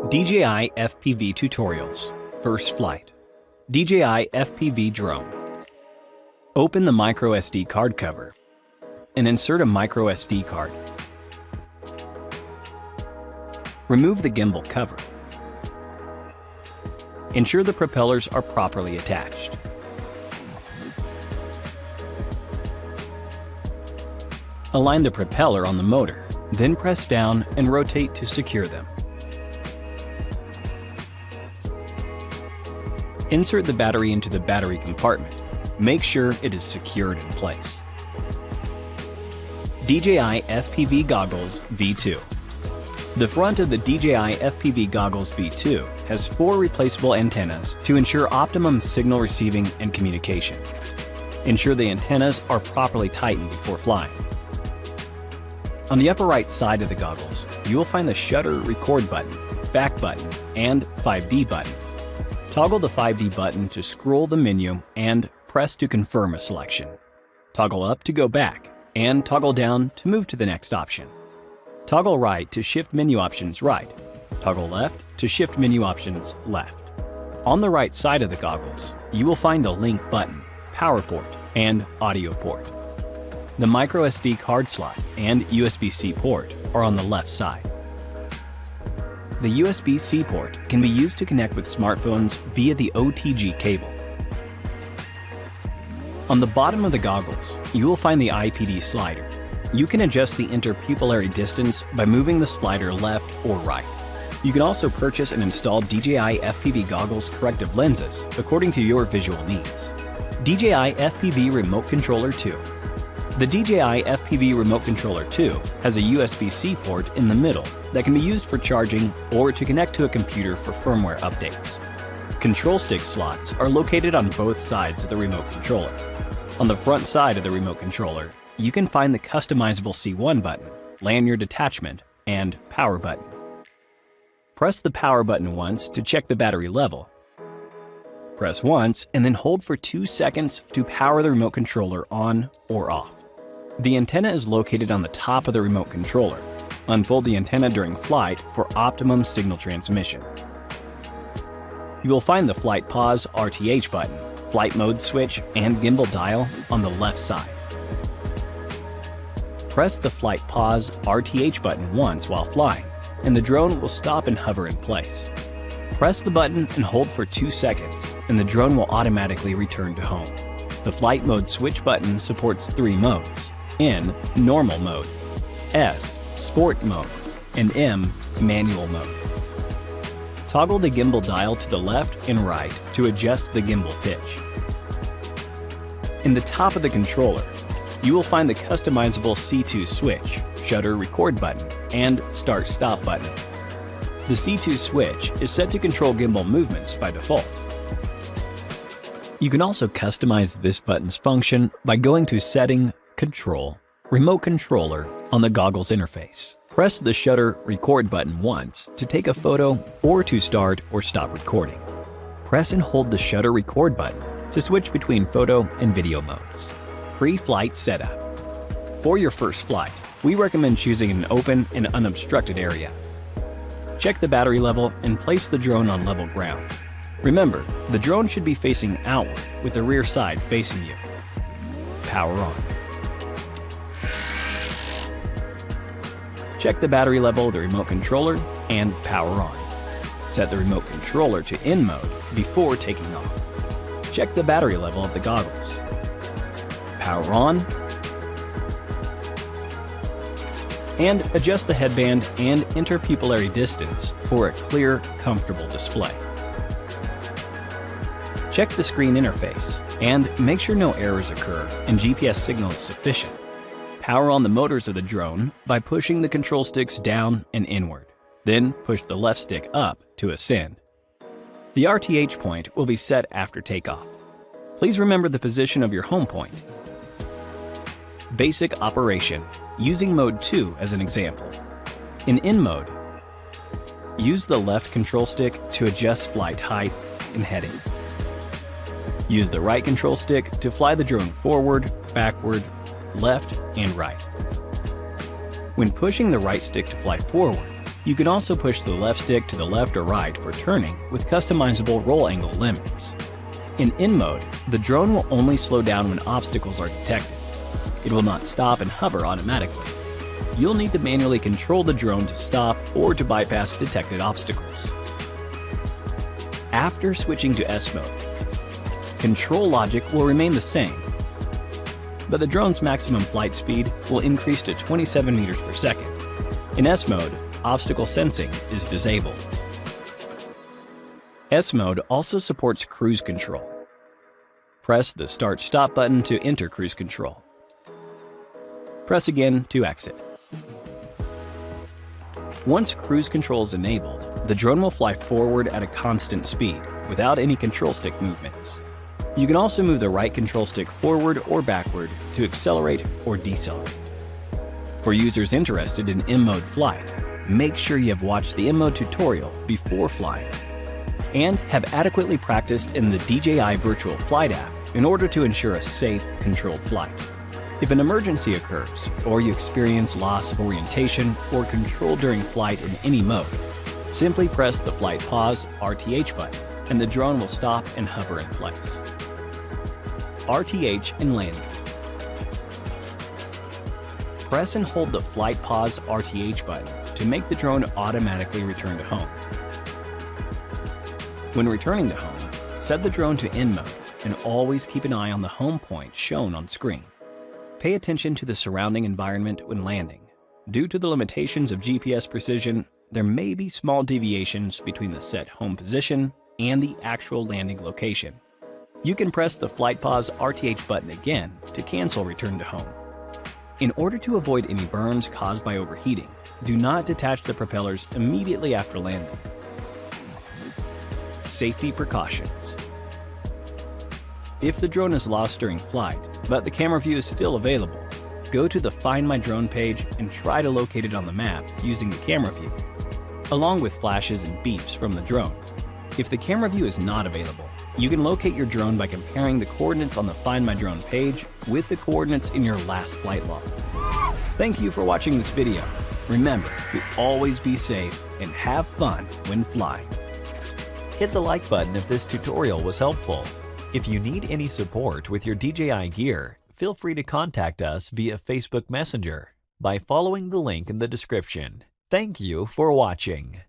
DJI FPV Tutorials. First Flight. DJI FPV Drone. Open the microSD card cover and insert a microSD card. Remove the gimbal cover. Ensure the propellers are properly attached. Align the propeller on the motor, then press down and rotate to secure them. Insert the battery into the battery compartment. Make sure it is secured in place. DJI FPV Goggles V2. The front of the DJI FPV Goggles V2 has 4 replaceable antennas to ensure optimum signal receiving and communication. Ensure the antennas are properly tightened before flying. On the upper right side of the goggles, you will find the shutter record button, back button, and 5D button. Toggle the 5D button to scroll the menu and press to confirm a selection. Toggle up to go back, and toggle down to move to the next option. Toggle right to shift menu options right. Toggle left to shift menu options left. On the right side of the goggles, you will find a link button, power port, and audio port. The microSD card slot and USB-C port are on the left side. The USB-C port can be used to connect with smartphones via the OTG cable. On the bottom of the goggles, you will find the IPD slider. You can adjust the interpupillary distance by moving the slider left or right. You can also purchase and install DJI FPV Goggles corrective lenses according to your visual needs. DJI FPV Remote Controller 2. The DJI FPV Remote Controller 2 has a USB-C port in the middle that can be used for charging or to connect to a computer for firmware updates. Control stick slots are located on both sides of the remote controller. On the front side of the remote controller, you can find the customizable C1 button, lanyard attachment, and power button. Press the power button once to check the battery level. Press once and then hold for 2 seconds to power the remote controller on or off. The antenna is located on the top of the remote controller. Unfold the antenna during flight for optimum signal transmission. You will find the Flight Pause RTH button, Flight Mode switch, and gimbal dial on the left side. Press the Flight Pause RTH button once while flying, and the drone will stop and hover in place. Press the button and hold for 2 seconds, and the drone will automatically return to home. The Flight Mode switch button supports 3 modes: N, Normal Mode, S, Sport Mode, and M, Manual Mode. Toggle the gimbal dial to the left and right to adjust the gimbal pitch. In the top of the controller, you will find the customizable C2 switch, shutter record button, and start-stop button. The C2 switch is set to control gimbal movements by default. You can also customize this button's function by going to Setting, Control, Remote Controller on the goggles interface. Press the shutter record button once to take a photo or to start or stop recording. Press and hold the shutter record button to switch between photo and video modes. Pre-flight setup. For your first flight, we recommend choosing an open and unobstructed area. Check the battery level and place the drone on level ground. Remember, the drone should be facing outward with the rear side facing you. Power on. Check the battery level of the remote controller and power on. Set the remote controller to in mode before taking off. Check the battery level of the goggles. Power on. And adjust the headband and interpupillary distance for a clear, comfortable display. Check the screen interface and make sure no errors occur and GPS signal is sufficient. Power on the motors of the drone by pushing the control sticks down and inward. Then push the left stick up to ascend. The RTH point will be set after takeoff. Please remember the position of your home point. Basic operation, using mode 2 as an example. In mode, use the left control stick to adjust flight height and heading. Use the right control stick to fly the drone forward, backward, left, and right. When pushing the right stick to fly forward, You can also push the left stick to the left or right for turning with customizable roll angle limits. In mode, the drone will only slow down when obstacles are detected. It will not stop and hover automatically. You'll need to manually control the drone to stop or to bypass detected obstacles. After switching to S mode, control logic will remain the same, but the drone's maximum flight speed will increase to 27 meters per second. In S mode, obstacle sensing is disabled. S mode also supports cruise control. Press the Start/Stop button to enter cruise control. Press again to exit. Once cruise control is enabled, the drone will fly forward at a constant speed without any control stick movements. You can also move the right control stick forward or backward to accelerate or decelerate. For users interested in M-mode flight, make sure you have watched the M-mode tutorial before flying and have adequately practiced in the DJI Virtual Flight app in order to ensure a safe, controlled flight. If an emergency occurs, or you experience loss of orientation or control during flight in any mode, simply press the Flight Pause (RTH) button and the drone will stop and hover in place. RTH and landing. Press and hold the Flight Pause (RTH) button to make the drone automatically return to home. When returning to home, set the drone to N mode and always keep an eye on the home point shown on screen. Pay attention to the surrounding environment when landing. Due to the limitations of GPS precision, there may be small deviations between the set home position and the actual landing location. You can press the Flight Pause (RTH) button again to cancel return to home. In order to avoid any burns caused by overheating, do not detach the propellers immediately after landing. Safety precautions. If the drone is lost during flight, but the camera view is still available, go to the Find My Drone page and try to locate it on the map using the camera view, along with flashes and beeps from the drone. If the camera view is not available, you can locate your drone by comparing the coordinates on the Find My Drone page with the coordinates in your last flight log. Thank you for watching this video. Remember to always be safe and have fun when flying. Hit the like button if this tutorial was helpful. If you need any support with your DJI gear, feel free to contact us via Facebook Messenger by following the link in the description. Thank you for watching.